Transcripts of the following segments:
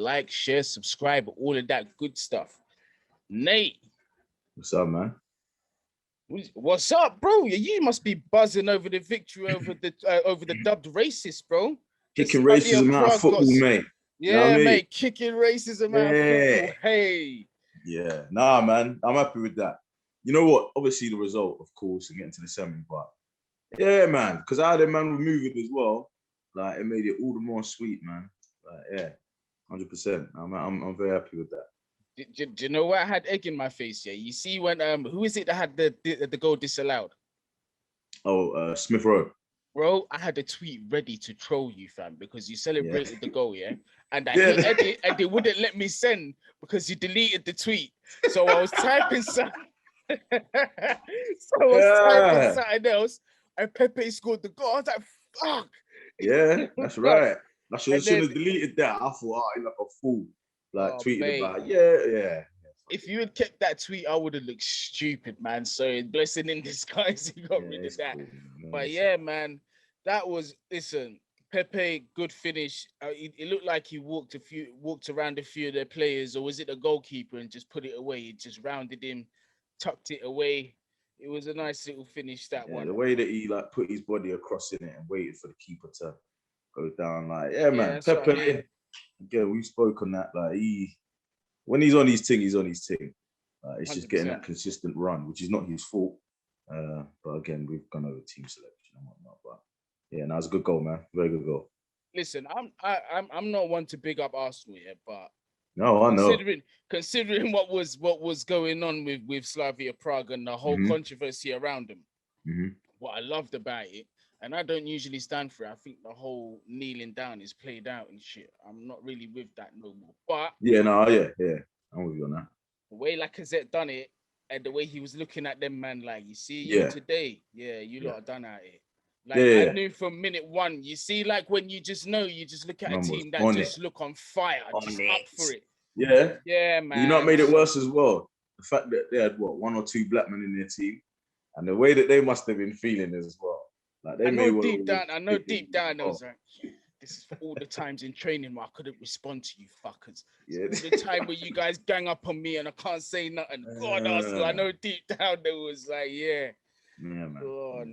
like, share, subscribe, all of that good stuff. Nate. What's up, man? What's up, bro? You must be buzzing over the victory over the dubbed racist, bro. Kicking racism out of football, mate. Yeah, you know what I mean? Mate, kicking racism out of football. Hey. Yeah, nah, man. I'm happy with that. You know what? Obviously, the result, of course, and getting to the semi, but yeah, man, because I had a man remove it as well. Like, it made it all the more sweet, man. Like, yeah, 100%. I'm very happy with that. Do you know what? I had egg in my face, yeah? You see when, who is it that had the goal disallowed? Oh, Smith Rowe. Bro, I had a tweet ready to troll you, fam, because you celebrated the goal, yeah? And I Yeah. hit edit, and they wouldn't let me send because you deleted the tweet. So I was typing something. Typing something else, and Pepe scored the goal. I was like, fuck. Yeah, that's right. I should have deleted that. I thought, oh, you're like a fool. Like, tweeted about it. Yeah. If you had kept that tweet, I would have looked stupid, man. So blessing in disguise, you got rid of that. Cool, but yeah, man, that was, listen, Pepe, good finish. It looked like he walked around a few of their players, or was it the goalkeeper and just put it away? He just rounded him, tucked it away. It was a nice little finish, that one. The way that he like put his body across in it and waited for the keeper to go down, like, yeah, man. Pepe, I mean. Again, we spoke on that. Like, when he's on his thing, he's on his thing. It's 100%. Just getting that consistent run, which is not his fault. But again, we've gone over team selection and whatnot. But yeah, no, it's a good goal, man. Very good goal. Listen, I'm not one to big up Arsenal yet, but no, I know. Considering what was going on with Slavia Prague and the whole controversy around them, what I loved about it. And I don't usually stand for it. I think the whole kneeling down is played out and shit. I'm not really with that no more. But yeah, I'm with you on that. The way Lacazette done it and the way he was looking at them, man, like, you see you today, you lot are done at it. Like, I knew from minute one. You see, like, when you just know, you just look at a team that just look on fire, just up for it. Yeah, man. You know what made it worse as well? The fact that they had one or two black men in their team, and the way that they must have been feeling as well. Like, I know deep down, I was like, this is for all the times in training where I couldn't respond to you fuckers. Yeah. So the time where you guys gang up on me and I can't say nothing. God, I know deep down there was like, yeah. Yeah, man. God,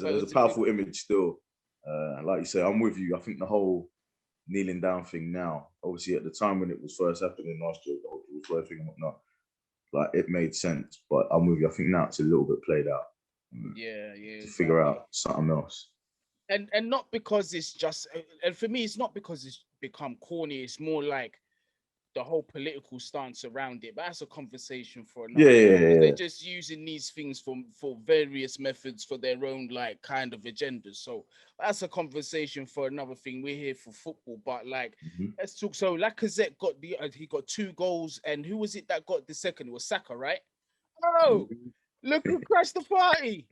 it was a powerful image still. Like you say, I'm with you. I think the whole kneeling down thing now, obviously at the time when it was first happening last year, the whole George thing and whatnot, like, it made sense. But I'm with you. I think now it's a little bit played out. To figure out something else, and not because it's just, and for me, it's not because it's become corny. It's more like the whole political stance around it. But that's a conversation for another. They're just using these things for various methods for their own, like, kind of agendas. So that's a conversation for another thing. We're here for football, but like, let's talk. So Lacazette got he got 2 goals, and who was it that got the second? It was Saka, right? Oh. Look who crashed the party.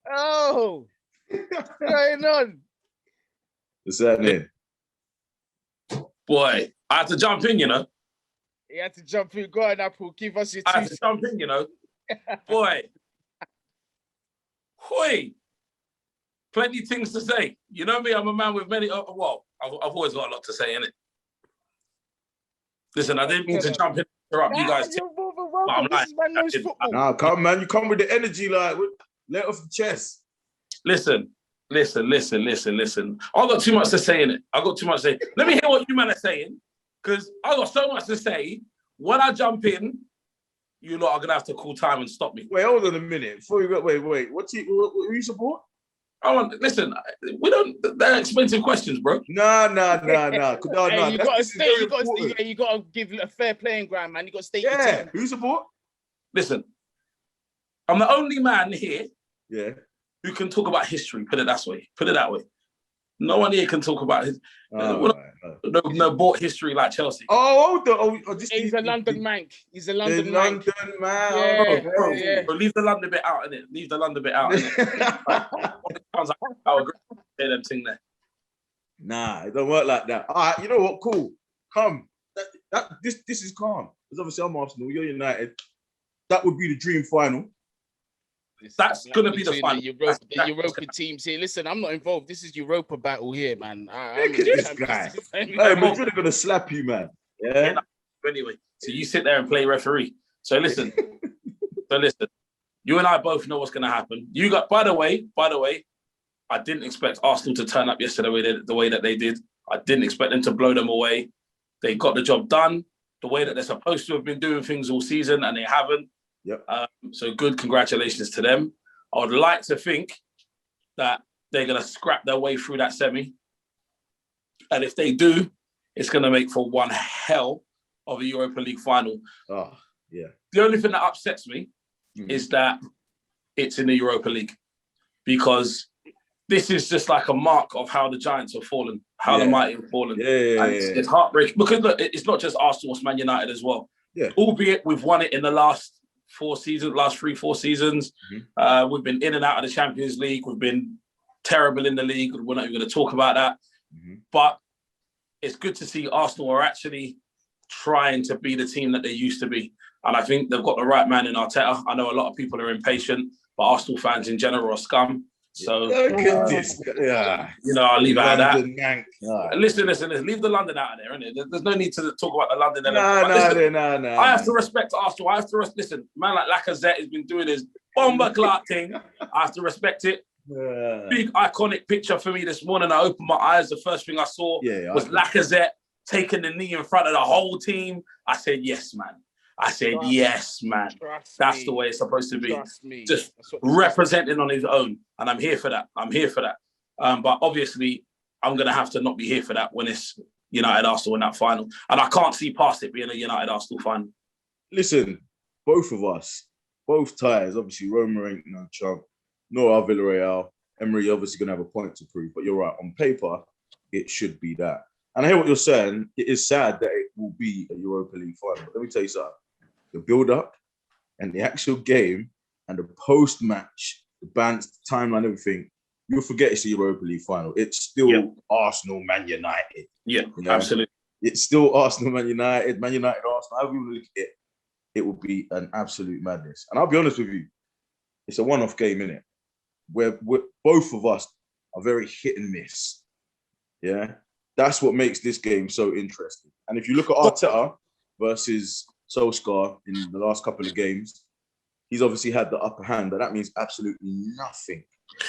Oh, what's going on? What's happening? Boy, I had to jump in, you know. You had to jump in. Go on, Apple. Give us your 2 I had to jump in, you know. Boy. Hoi. Plenty of things to say. You know me, I'm a man with many... I've always got a lot to say, innit? Listen, I didn't mean to jump in. You guys... I'm like, nah, come, man. You come with the energy, like, let off the chest. Listen. I got too much to say in it. Let me hear what you man are saying, because I got so much to say. When I jump in, you lot are gonna have to call time and stop me. Wait, hold on a minute. Before you go, wait. Who you support? Listen, we don't. They're expensive questions, bro. No. Hey, you gotta stay. You gotta give a fair playing ground, man. You gotta stay. Yeah. Who you support? Listen, I'm the only man here. Yeah. Who can talk about history? Put it that way. No one here can talk about his. No bought history like Chelsea. He's a London man. He's a London man. Yeah. Bro, leave the London bit out, innit? Leave the London bit out, innit? I agree. Say them thing there. Nah, it don't work like that. All right, you know what? Cool. Come. This is calm. Because obviously I'm Arsenal. You're United. That would be the dream final. That's going to be the final. The Europa teams here. Listen, I'm not involved. This is Europa battle here, man. Look at this guy. Hey, Madrid are going to slap you, man. Yeah. Anyway, so you sit there and play referee. So listen. You and I both know what's going to happen. By the way, I didn't expect Arsenal to turn up yesterday the way that they did. I didn't expect them to blow them away. They got the job done the way that they're supposed to have been doing things all season, and they haven't. Yep. So good, congratulations to them. I would like to think that they're going to scrap their way through that semi. And if they do, it's going to make for one hell of a Europa League final. Oh, yeah. The only thing that upsets me is that it's in the Europa League, because this is just like a mark of how the Giants have fallen, how the mighty have fallen. It's heartbreaking, because look, it's not just Arsenal, it's Man United as well. Yeah. Albeit we've won it in the last 4 seasons. We've been in and out of the Champions League. We've been terrible in the league. We're not even going to talk about that. But it's good to see Arsenal are actually trying to be the team that they used to be. And I think they've got the right man in Arteta. I know a lot of people are impatient, but Arsenal fans in general are scum. So, look at this. Yeah. I'll leave it at that. Listen, leave the London out of there, innit? There's no need to talk about the London element. No. I have to respect Arsenal. I have to listen. Man like Lacazette has been doing his bomber clock thing. I have to respect it. Big iconic picture for me this morning. I opened my eyes. The first thing I saw was Lacazette taking the knee in front of the whole team. I said, yes, man. Yes, man. That's the way it's supposed to be. Just representing on his own. And I'm here for that. But obviously, I'm going to have to not be here for that when it's United Arsenal in that final. And I can't see past it being a United Arsenal final. Listen, both of us, both ties, obviously, Roma ain't no chump, nor our Villarreal. Emery obviously going to have a point to prove. But you're right. On paper, it should be that. And I hear what you're saying. It is sad that it will be a Europa League final. But let me tell you something. The build-up and the actual game and the post-match, the bands, the timeline, everything, you'll forget it's a Europa League final. It's still Arsenal, Man United. Yeah, absolutely. It's still Arsenal, Man United, Arsenal. However you look at it, it will be an absolute madness. And I'll be honest with you, it's a one-off game, innit? Where both of us are very hit and miss. Yeah? That's what makes this game so interesting. And if you look at Arteta versus Solskjaer in the last couple of games, he's obviously had the upper hand, but that means absolutely nothing.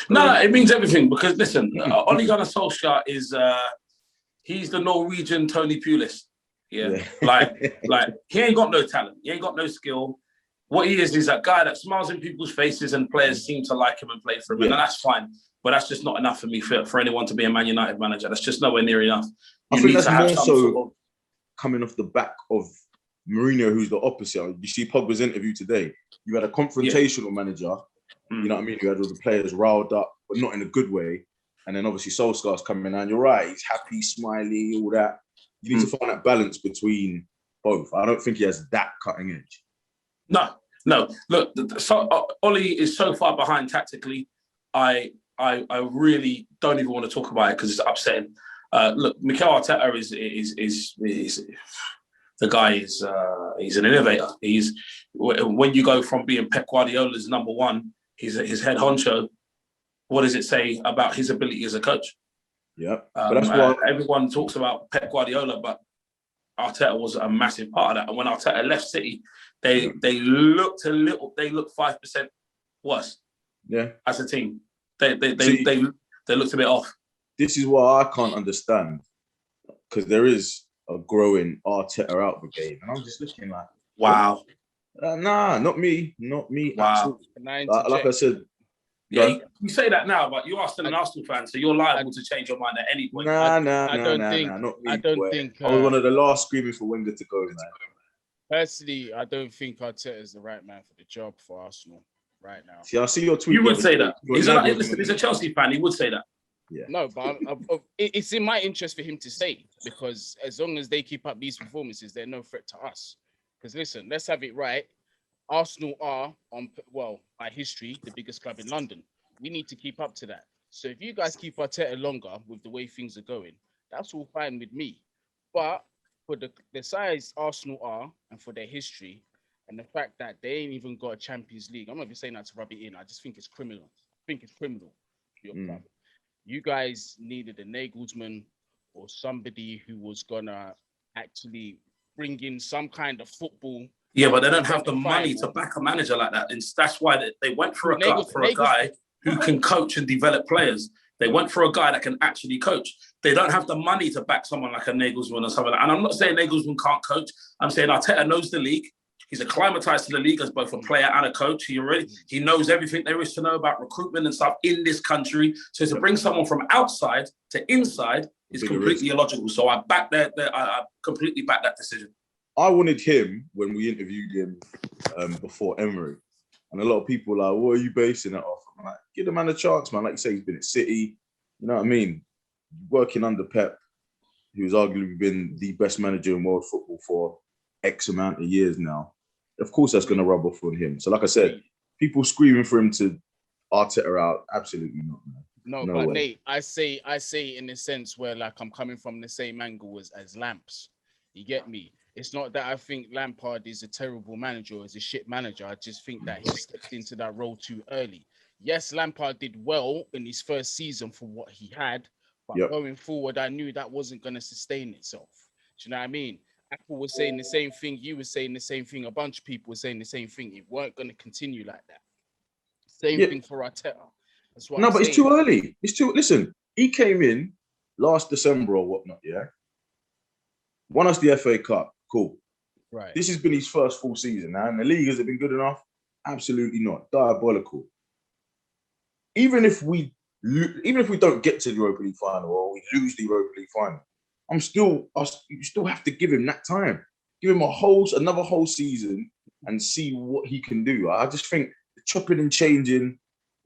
No, it means everything, because listen, Ole Gunnar Solskjaer is he's the Norwegian Tony Pulis. Yeah. Like he ain't got no talent, he ain't got no skill. What he is that guy that smiles in people's faces and players seem to like him and play for him, and that's fine. But that's just not enough for me for anyone to be a Man United manager. That's just nowhere near enough. I think that's more so coming off the back of Mourinho, who's the opposite. You see Pogba's interview today. You had a confrontational manager, you know what I mean? You had all the players riled up, but not in a good way. And then obviously Solskjaer's coming in, and you're right, he's happy, smiley, all that. You need to find that balance between both. I don't think he has that cutting edge. No. Look, Ole is so far behind tactically. I really don't even want to talk about it because it's upsetting. Look, Mikel Arteta is the guy is he's an innovator. He's when you go from being Pep Guardiola's number one, he's his head honcho. What does it say about his ability as a coach? Yeah, but that's why everyone talks about Pep Guardiola, but Arteta was a massive part of that. And when Arteta left City, they looked 5% worse. Yeah, as a team, they looked a bit off. This is what I can't understand, because there is a growing Arteta out brigade, and I'm just looking like, wow, nah, not me. Wow, like I said. Yeah, you say that now, but you are still an Arsenal fan, so you're liable to change your mind at any point. Nah, not me. I don't think. I was one of the last screaming for Wenger to go, man. Personally, I don't think Arteta is the right man for the job for Arsenal right now. See, I see your tweet. You would say that. He's a Chelsea fan. He would say that. Yeah. No, but it's in my interest for him to stay, because as long as they keep up these performances, they're no threat to us. Because listen, let's have it right. Arsenal are, by history, the biggest club in London. We need to keep up to that. So if you guys keep Arteta longer with the way things are going, that's all fine with me. But for the size Arsenal are and for their history, And the fact that they ain't even got a Champions League, I'm not even saying that to rub it in. I just think it's criminal. I think it's criminal for your club. You guys needed a Nagelsmann or somebody who was gonna actually bring in some kind of football. Yeah, but they don't have the money to back a manager like that. And that's why they went for a guy who can coach and develop players. They went for a guy that can actually coach. They don't have the money to back someone like a Nagelsmann or something like that. And I'm not saying Nagelsmann can't coach. I'm saying Arteta knows the league. He's acclimatized to the league as both a player and a coach. He knows everything there is to know about recruitment and stuff in this country. So to bring someone from outside to inside is completely illogical. So I completely back that decision. I wanted him when we interviewed him before Emery. And a lot of people are like, what are you basing that off? I'm like, give the man a chance, man. Like you say, he's been at City. You know what I mean? Working under Pep, who's arguably been the best manager in world football for X amount of years now. Of course, that's going to rub off on him. So like I said, people screaming for him to Arteta out, absolutely not, man. No, but way. Nate, I say in the sense where like I'm coming from the same angle as Lamps. You get me? It's not that I think Lampard is a terrible manager or is a shit manager. I just think that he stepped into that role too early. Yes, Lampard did well in his first season for what he had, but going forward, I knew that wasn't going to sustain itself. Do you know what I mean? Apple was saying the same thing. You were saying the same thing. A bunch of people were saying the same thing. It weren't going to continue like that. Same thing for Arteta. That's what it's too early. Listen, he came in last December or whatnot, yeah? Won us the FA Cup. Cool. Right. This has been his first full season now. And the league, has it been good enough? Absolutely not. Diabolical. Even if we don't get to the Europa League final or we lose the Europa League final, you still have to give him that time. Give him another whole season and see what he can do. I just think the chopping and changing,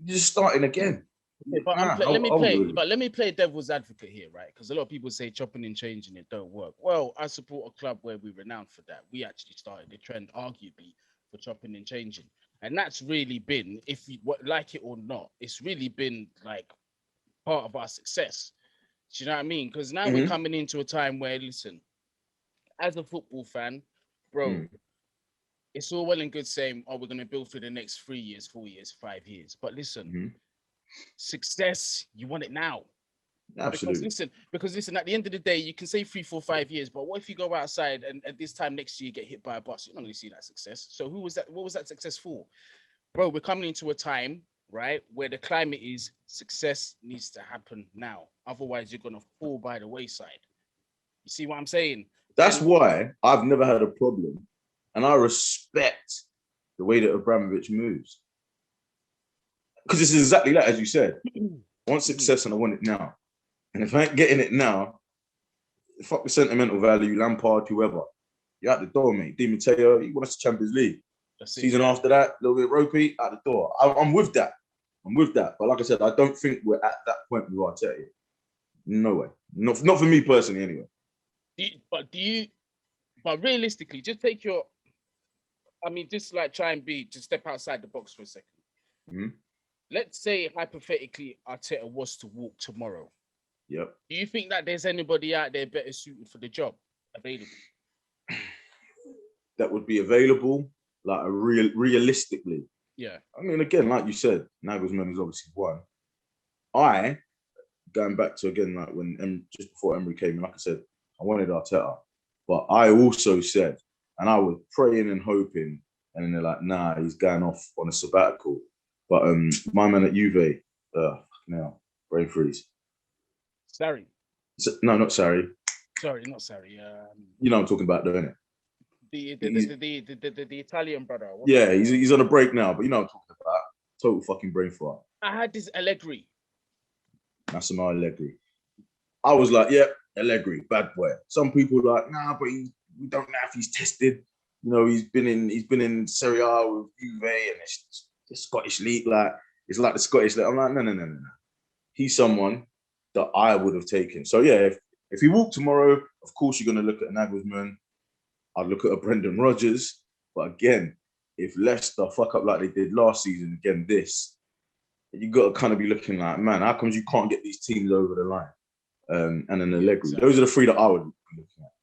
you're just starting again. Yeah, but let me play devil's advocate here, right? Because a lot of people say chopping and changing it don't work. Well, I support a club where we're renowned for that. We actually started the trend, arguably, for chopping and changing, and that's really been, if you like it or not, it's really been like part of our success. Do you know what I mean? Because now we're coming into a time where, listen, as a football fan, bro, it's all well and good saying, "Oh, we're going to build for the next 3 years, 4 years, 5 years," but listen. Success, you want it now. Absolutely. Because listen, at the end of the day, you can say 3, 4, 5 years, but what if you go outside and at this time next year you get hit by a bus? You're not going to see that success. So what was that success for? Bro, we're coming into a time, right, where the climate is success needs to happen now. Otherwise, you're going to fall by the wayside. You see what I'm saying? That's why I've never had a problem, and I respect the way that Abramovich moves. Because it's exactly that, as you said. I want success and I want it now. And if I ain't getting it now, fuck the sentimental value, Lampard, whoever. You're out the door, mate. Di Matteo, he won us the Champions League. Season after that, a little bit ropey, out the door. I'm with that. But like I said, I don't think we're at that point with Arteta. No way. Not for me personally, anyway. But realistically, just take just like try and just step outside the box for a second. Let's say, hypothetically, Arteta was to walk tomorrow. Yep. Do you think that there's anybody out there better suited for the job available? That would be available, like realistically. Yeah. I mean, again, like you said, Nagelsmann is obviously one. Going back to, again, like when just before Emery came in, like I said, I wanted Arteta. But I also said, and I was praying and hoping, and then they're like, nah, he's going off on a sabbatical. But my man at Juve, brain freeze. Sarri. No, not Sarri. Sorry, not Sarri. You know what I'm talking about, don't you? The Italian brother. Yeah, he's on a break now, but you know what I'm talking about. Total fucking brain fart. I had this Allegri. Massimo Allegri. I was like, yeah, Allegri, bad boy. Some people are like, nah, but we don't know if he's tested. You know, he's been in Serie A with Juve, and it's the Scottish league, like it's like the Scottish league. I'm like, no. He's someone that I would have taken. So yeah, if he walked tomorrow, of course you're going to look at Nagelsmann. I'd look at a Brendan Rodgers. But again, if Leicester fuck up like they did last season, again you got to kind of be looking like, man, how comes you can't get these teams over the line? And then Allegri. Exactly. Those are the three that I would be looking at.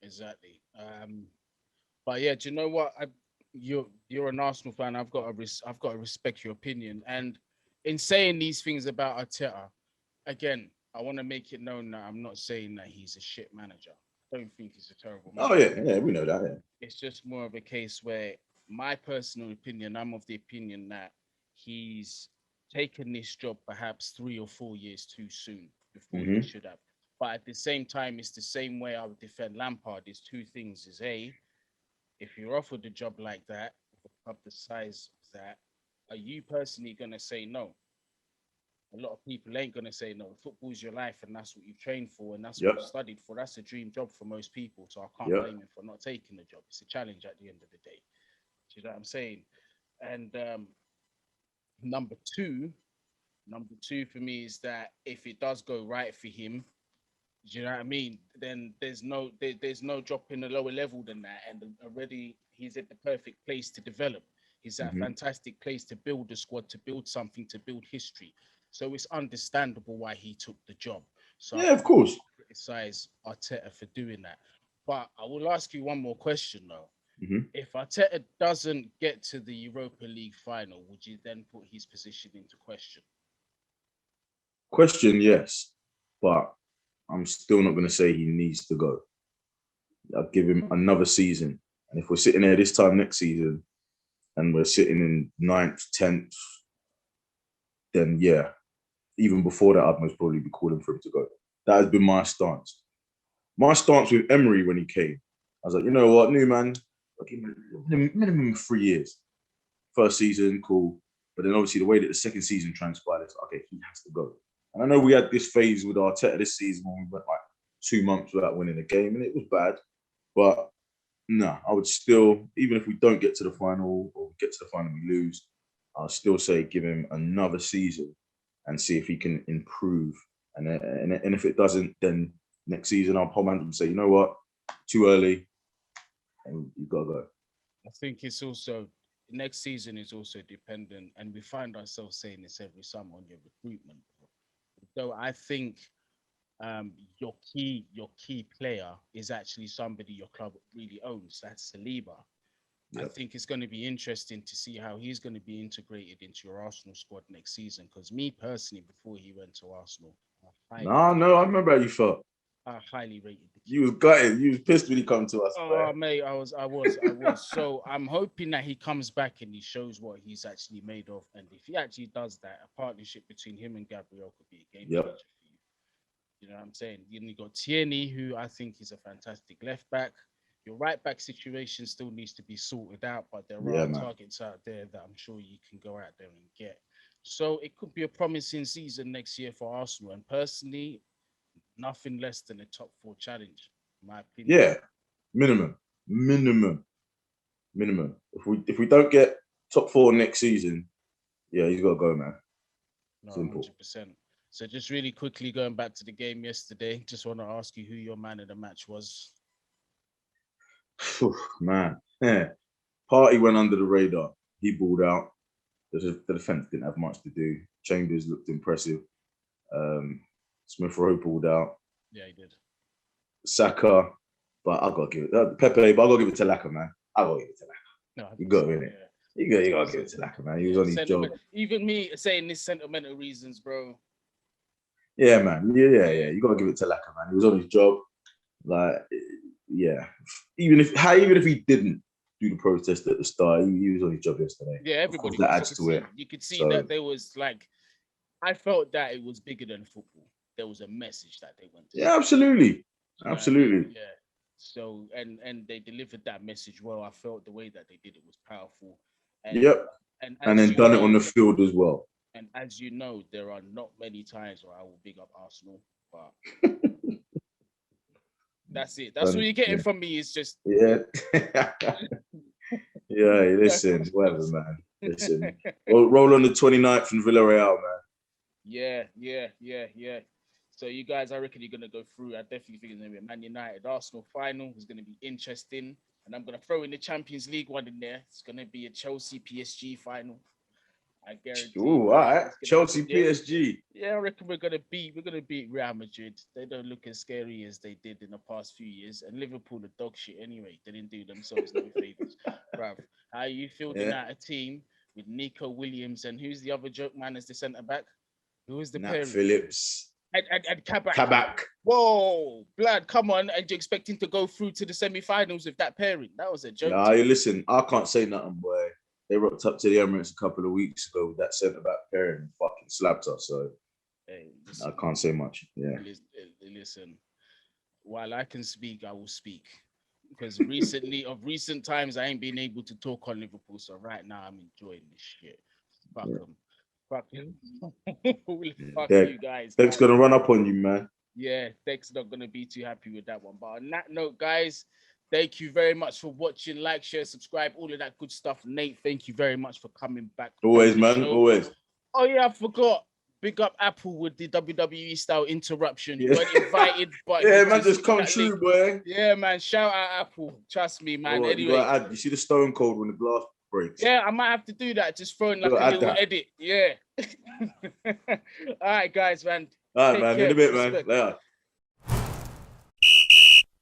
Exactly. But yeah, do you know what? you're an Arsenal fan. I've got to respect your opinion. And in saying these things about Arteta, again, I want to make it known that I'm not saying that he's a shit manager. I don't think he's a terrible manager. Oh yeah, we know that. Yeah. It's just more of a case where my personal opinion, I'm of the opinion that he's taken this job perhaps 3 or 4 years too soon before he should have. But at the same time, it's the same way I would defend Lampard. There's two things: is A, if you're offered a job like that, of the size of that, are you personally gonna say no? A lot of people ain't gonna say no. Football's your life, and that's what you've trained for, and that's what you studied for. That's a dream job for most people. So I can't blame him for not taking the job. It's a challenge at the end of the day. Do you know what I'm saying? And number two for me is that if it does go right for him, do you know what I mean? Then there's no drop in a lower level than that, and already he's at the perfect place to develop. He's at a fantastic place to build a squad, to build something, to build history. So it's understandable why he took the job. So yeah, of course. Criticize Arteta for doing that, but I will ask you one more question though. Mm-hmm. If Arteta doesn't get to the Europa League final, would you then put his position into question? Question, yes, but I'm still not going to say he needs to go. I'll give him another season. And if we're sitting there this time next season and we're sitting in 9th, 10th, then yeah, even before that, I'd most probably be calling for him to go. That has been my stance. My stance with Emery when he came, I was like, you know what, new man, I'll give him minimum 3 years. First season, cool. But then obviously the way that the second season transpired, it's okay, he has to go. And I know we had this phase with Arteta this season when we went like 2 months without winning a game, and it was bad. But no, I would still, even if we don't get to the final or get to the final and we lose, I'll still say give him another season and see if he can improve. And if it doesn't, then next season I'll hold him and say, you know what, too early, and you've got to go. I think it's also next season is also dependent, and we find ourselves saying this every summer on your recruitment. So I think your key player is actually somebody your club really owns. That's Saliba. Yep. I think it's going to be interesting to see how he's going to be integrated into your Arsenal squad next season. Because me personally, before he went to Arsenal, I remember how you felt. I highly rated the kid. You was gutted. You was pissed when he come to us. Oh, mate, I was. So I'm hoping that he comes back and he shows what he's actually made of. And if he actually does that, a partnership between him and Gabriel could be a game changer for you. You know what I'm saying? You got Tierney, who I think is a fantastic left back. Your right back situation still needs to be sorted out, but there are targets out there that I'm sure you can go out there and get. So it could be a promising season next year for Arsenal. And personally, nothing less than a top 4 challenge, in my opinion. Yeah, minimum. If we don't get top 4 next season, yeah, he's got to go, man. No, simple. 100%. So just really quickly going back to the game yesterday, just want to ask you who your man of the match was. Man, Partey went under the radar. He balled out. The defense didn't have much to do. Chambers looked impressive. Smith Rowe pulled out. Yeah, he did. Saka, but I gotta give it Pepe, but I gotta give it to Lacazette, man. I gotta give it to Lacazette. No, you got to win it. You gotta give it to Lacazette, man. He was on his job. Even me saying this sentimental reasons, bro. Yeah, man. Yeah. You gotta give it to Lacazette, man. He was on his job. Like, yeah. Even if he didn't do the protest at the start, he was on his job yesterday. Yeah, everybody. That adds to it. You could see that there was like, I felt that it was bigger than football. There was a message that they went to. Yeah, absolutely. Absolutely. Yeah. So and they delivered that message well. I felt the way that they did it was powerful. And, and then done it on the field as well. And as you know, there are not many times where I will big up Arsenal, but that's it. That's what you're getting from me. Is just yeah. Listen, whatever, man. Listen, roll on the 29th in Villarreal, man. Yeah. So you guys, I reckon you're going to go through. I definitely think it's going to be a Man United Arsenal final. It's going to be interesting. And I'm going to throw in the Champions League one in there. It's going to be a Chelsea PSG final. I guarantee. Ooh, all right. Chelsea, PSG. Yeah, I reckon we're gonna beat Real Madrid. They don't look as scary as they did in the past few years. And Liverpool are dog shit anyway. They didn't do themselves no favors. Bruv, how are you fielding out a team with Nico Williams and who's the other joke man as the centre back? Who is the Nat pairing? Phillips. And Kabak. Kabak. Whoa, blood, come on. And you're expecting to go through to the semi-finals with that pairing. That was a joke. Nah, listen, I can't say nothing, boy. They rocked up to the Emirates a couple of weeks ago with that centre-back pairing and fucking slapped us. So I can't say much. Yeah. Listen, while I can speak, I will speak. Because recent times, I ain't been able to talk on Liverpool. So right now, I'm enjoying this shit. Fuck them. Fuck you. Fuck you guys. Deck's gonna run up on you, man. Yeah, Deck's not gonna be too happy with that one. But on that note, guys, thank you very much for watching. Like, share, subscribe, all of that good stuff. Nate, thank you very much for coming back. Always, man. Always. Oh yeah, I forgot. Big up Apple with the WWE style interruption. You weren't invited, but man, just come true, boy. Yeah, man. Shout out Apple. Trust me, man. Anyway, you see the Stone Cold when the glass breaks. Yeah, I might have to do that. Just throw in like a little edit. Yeah. All right, guys, man. All right, man. In a bit, man. Later.